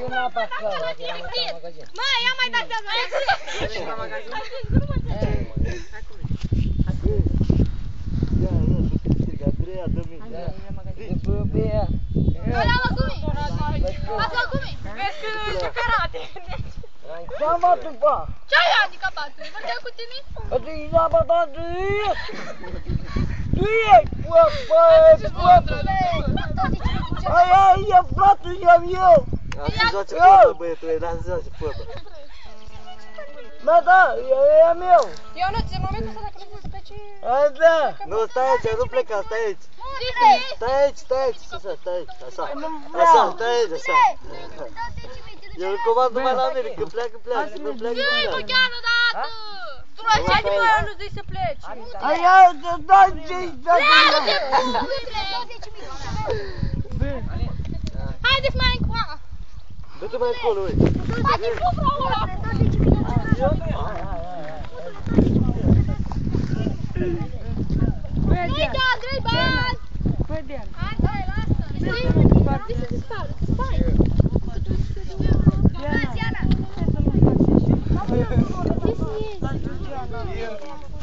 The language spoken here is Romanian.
Eu n-am pe acolo, eram în magazin. Mă, ia mai dați-o la Ești la magazin? Andreea, dă-mi. De băbea. Ăla mă, cum e? Ați luat cum e? Vezi că ce karate. Ce-am bătut, pa? Ce-ai handicapat? Vorbeam cu tine? Atunci n-am bătut, tu ești, bă. Aia e fratele eu. Asta joace fotbal, băietul, e lasă să joace fotbal. Da, e meu. Ionuț, în momentul ăsta dacă nu vrei să pleci... Da. Nu, stai aici, nu pleca, stai aici. Cine? Stai aici, așa, stai aici, așa. Așa, stai aici, așa. Eu îl comand numai la mine, când pleacă, pleacă, când nu pleacă, nu Mă pleacă. chiar odată! Tu la ce mă, Ionuț, dă-i să pleci? Aia, da, Haideți mai încoa! Du-te mai încolo, uite. Haideți cu vreo ăla! Nu-i da, 3 bani! Hai, dai, lasă! This is spală, stai! Diana! This is...